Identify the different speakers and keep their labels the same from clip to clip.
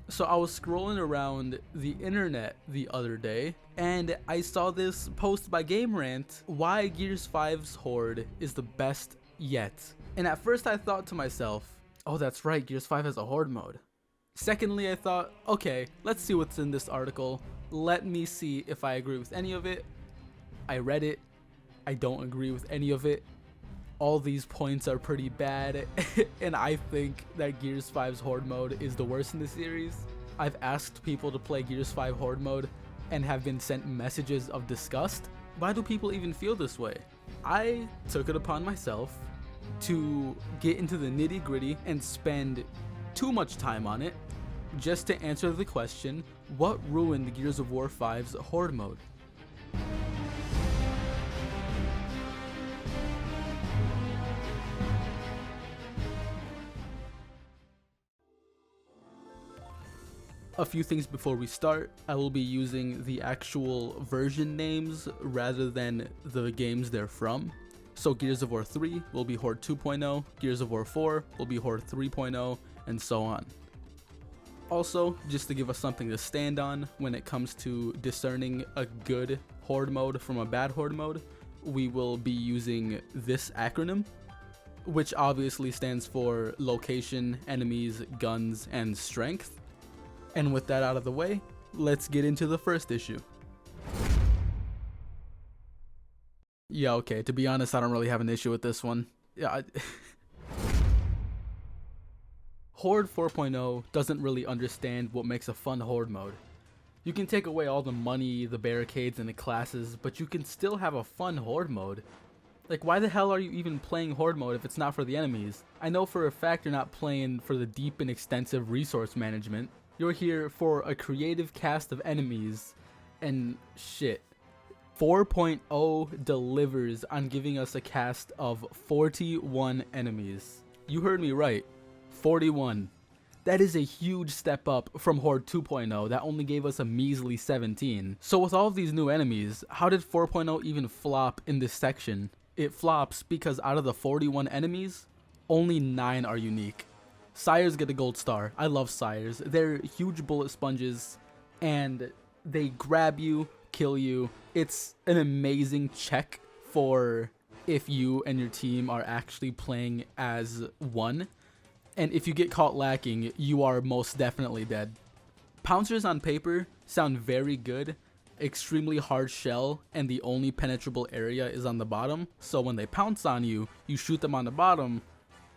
Speaker 1: So I was scrolling around the internet the other day and I saw this post by Game Rant why Gears 5's Horde is the best yet. And at first I thought to myself, oh that's right, Gears 5 has a Horde mode. Secondly, I thought, okay, let's see what's in this article. Let me see if I agree with any of it. I read it. I don't agree with any of it. All these points are pretty bad, and I think that Gears 5's Horde mode is the worst in the series. I've asked people to play Gears 5 Horde mode and have been sent messages of disgust. Why do people even feel this way? I took it upon myself to get into the nitty-gritty and spend too much time on it just to answer the question, what ruined Gears of War 5's Horde mode? A few things before we start. I will be using the actual version names rather than the games they're from. So Gears of War 3 will be Horde 2.0, Gears of War 4 will be Horde 3.0, and so on. Also, just to give us something to stand on when it comes to discerning a good Horde mode from a bad Horde mode, we will be using this acronym, which obviously stands for location, enemies, guns, and strength. And with that out of the way, let's get into the first issue. Yeah, okay, to be honest, I don't really have an issue with this one. Yeah, Horde 4.0 doesn't really understand what makes a fun Horde mode. You can take away all the money, the barricades, and the classes, but you can still have a fun Horde mode. Like, why the hell are you even playing Horde mode if it's not for the enemies? I know for a fact you're not playing for the deep and extensive resource management. You're here for a creative cast of enemies, and shit. 4.0 delivers on giving us a cast of 41 enemies. You heard me right, 41. That is a huge step up from Horde 2.0 that only gave us a measly 17. So with all of these new enemies, how did 4.0 even flop in this section? It flops because out of the 41 enemies, only 9 are unique. Sires get a gold star. I love Sires. They're huge bullet sponges and they grab you, kill you. It's an amazing check for if you and your team are actually playing as one. And if you get caught lacking, you are most definitely dead. Pouncers on paper sound very good. Extremely hard shell and the only penetrable area is on the bottom. So when they pounce on you, you shoot them on the bottom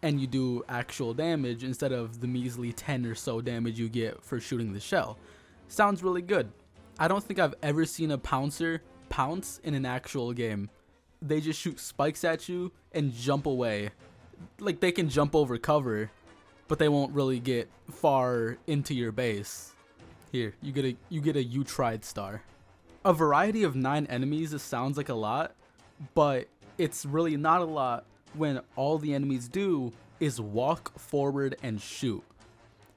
Speaker 1: and you do actual damage instead of the measly 10 or so damage you get for shooting the shell. Sounds really good. I don't think I've ever seen a pouncer pounce in an actual game. They just shoot spikes at you and jump away. Like, they can jump over cover, but they won't really get far into your base. Here, you get a you tried star. A variety of 9 enemies sounds like a lot, but it's really not a lot when all the enemies do is walk forward and shoot.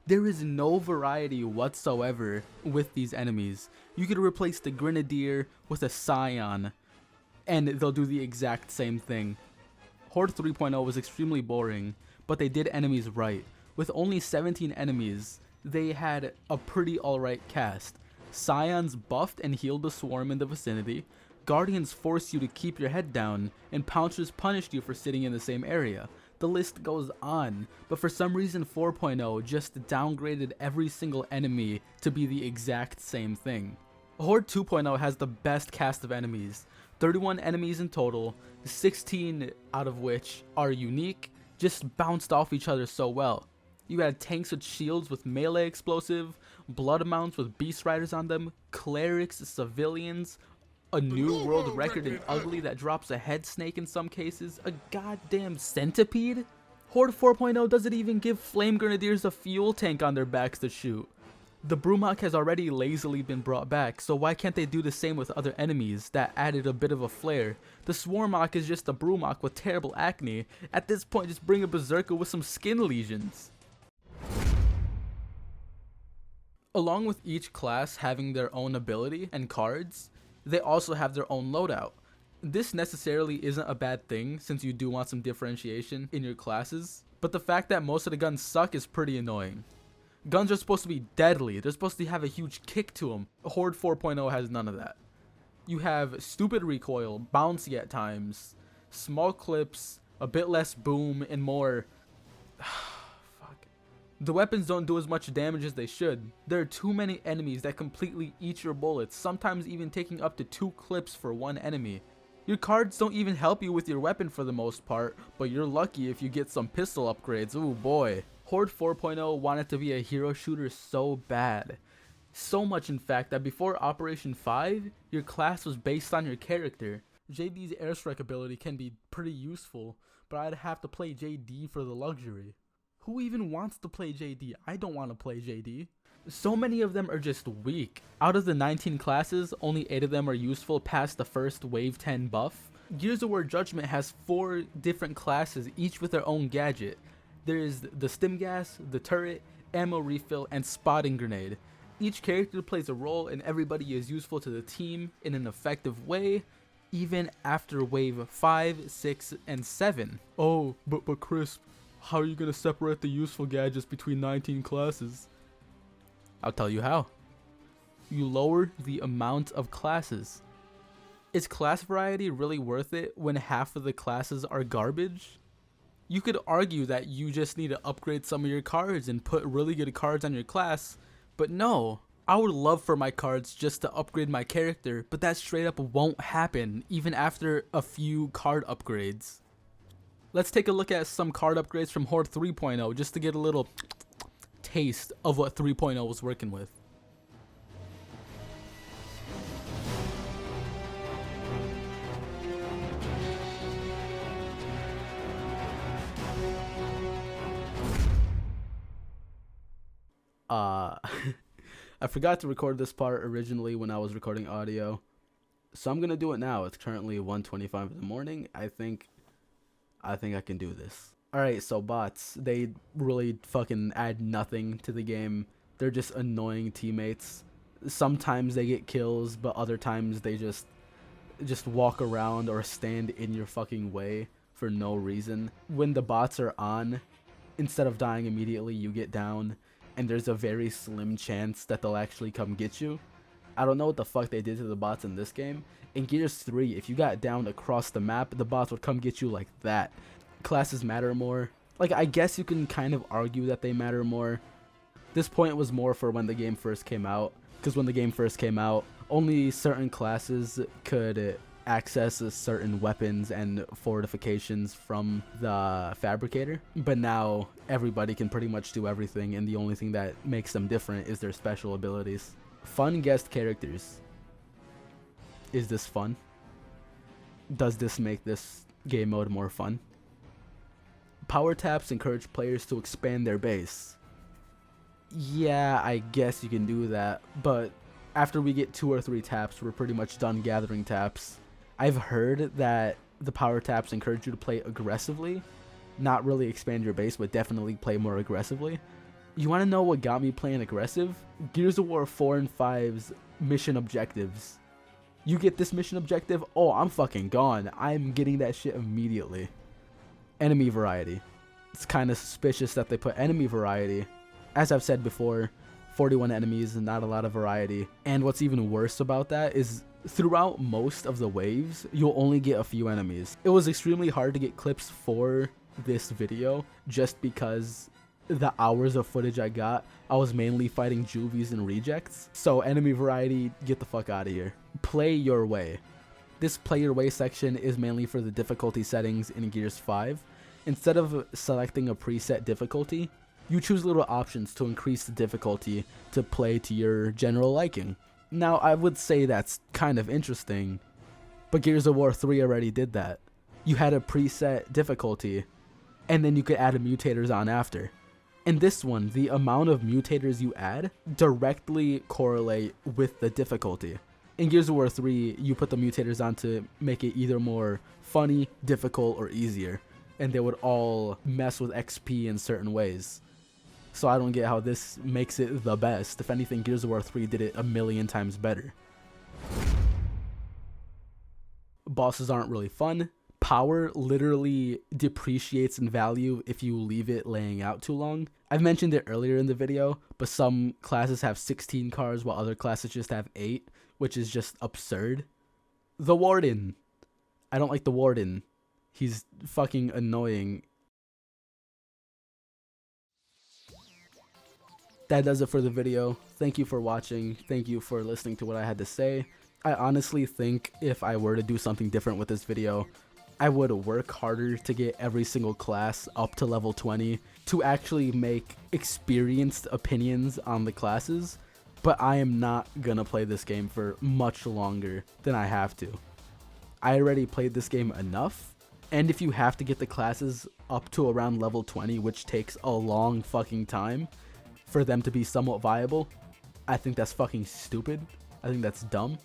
Speaker 1: There is no variety whatsoever with these enemies. You could replace the Grenadier with a Scion and they'll do the exact same thing. Horde 3.0 was extremely boring, but they did enemies right. With only 17 enemies, they had a pretty alright cast. Scions buffed and healed the swarm in the vicinity, Guardians force you to keep your head down, and Pouncers punished you for sitting in the same area. The list goes on, but for some reason 4.0 just downgraded every single enemy to be the exact same thing. Horde 2.0 has the best cast of enemies, 31 enemies in total, 16 out of which are unique, just bounced off each other so well. You had tanks with shields with melee explosive, blood mounts with beast riders on them, clerics, civilians, a new world record in ugly that drops a head snake in some cases, a goddamn centipede? Horde 4.0 doesn't even give flame grenadiers a fuel tank on their backs to shoot. The Brumach has already lazily been brought back, so why can't they do the same with other enemies that added a bit of a flair? The Swarmach is just a Brumach with terrible acne. At this point, just bring a Berserker with some skin lesions. Along with each class having their own ability and cards, they also have their own loadout. This necessarily isn't a bad thing since you do want some differentiation in your classes, but the fact that most of the guns suck is pretty annoying. Guns are supposed to be deadly. They're supposed to have a huge kick to them. Horde 4.0 has none of that. You have stupid recoil, bouncy at times, small clips, a bit less boom, and more. Fuck. The weapons don't do as much damage as they should. There are too many enemies that completely eat your bullets, sometimes even taking up to 2 clips for one enemy. Your cards don't even help you with your weapon for the most part, but you're lucky if you get some pistol upgrades. Ooh boy. Horde 4.0 wanted to be a hero shooter so bad. So much in fact that before Operation 5, your class was based on your character. JD's airstrike ability can be pretty useful, but I'd have to play JD for the luxury. Who even wants to play JD? I don't want to play JD. So many of them are just weak. Out of the 19 classes, only 8 of them are useful past the first Wave 10 buff. Gears of War Judgment has 4 different classes, each with their own gadget. There is the stim gas, the turret, ammo refill, and spotting grenade. Each character plays a role and everybody is useful to the team in an effective way, even after Wave 5, 6, and 7. Oh, but Crisp, how are you going to separate the useful gadgets between 19 classes? I'll tell you how. You lower the amount of classes. Is class variety really worth it when half of the classes are garbage? You could argue that you just need to upgrade some of your cards and put really good cards on your class, but no. I would love for my cards just to upgrade my character, but that straight up won't happen even after a few card upgrades. Let's take a look at some card upgrades from Horde 3.0 just to get a little taste of what 3.0 was working with. I forgot to record this part originally when I was recording audio, so I'm gonna do it now. It's currently 1:25 in the morning. I think I can do this. Alright, so bots, they really fucking add nothing to the game. They're just annoying teammates. Sometimes they get kills, but other times they just walk around or stand in your fucking way for no reason. When the bots are on, instead of dying immediately, you get down, and there's a very slim chance that they'll actually come get you. I don't know what the fuck they did to the bots in this game. In Gears 3, if you got down across the map, the bots would come get you like that. Classes matter more. Like, I guess you can kind of argue that they matter more. This point was more for when the game first came out, because when the game first came out, only certain classes could access certain weapons and fortifications from the fabricator, but now everybody can pretty much do everything, and the only thing that makes them different is their special abilities. Fun guest characters. Is this fun? Does this make this game mode more fun? Power taps encourage players to expand their base. Yeah, I guess you can do that, but after we get 2 or 3 taps, we're pretty much done gathering taps. I've heard that the power taps encourage you to play aggressively, not really expand your base, but definitely play more aggressively. You want to know what got me playing aggressive? Gears of War 4 and 5's mission objectives. You get this mission objective, oh, I'm fucking gone. I'm getting that shit immediately. Enemy variety. It's kind of suspicious that they put enemy variety. As I've said before, 41 enemies and not a lot of variety. And what's even worse about that is throughout most of the waves, you'll only get a few enemies. It was extremely hard to get clips for this video just because the hours of footage I got, I was mainly fighting juvies and rejects. So enemy variety, get the fuck out of here. Play your way. This play your way section is mainly for the difficulty settings in Gears 5. Instead of selecting a preset difficulty, you choose little options to increase the difficulty to play to your general liking. Now, I would say that's kind of interesting, but Gears of War 3 already did that. You had a preset difficulty, and then you could add mutators on after. In this one, the amount of mutators you add directly correlate with the difficulty. In Gears of War 3, you put the mutators on to make it either more funny, difficult, or easier, and they would all mess with XP in certain ways. So I don't get how this makes it the best. If anything, Gears of War 3 did it a million times better. Bosses aren't really fun. Power literally depreciates in value if you leave it laying out too long. I've mentioned it earlier in the video, but some classes have 16 cars while other classes just have 8, which is just absurd. The Warden. I don't like the Warden. He's fucking annoying. That does it for the video. Thank you for watching. Thank you for listening to what I had to say. I honestly think if I were to do something different with this video, I would work harder to get every single class up to level 20 to actually make experienced opinions on the classes, but I am not gonna play this game for much longer than I have to. I already played this game enough, and if you have to get the classes up to around level 20, which takes a long fucking time for them to be somewhat viable, I think that's fucking stupid. I think that's dumb.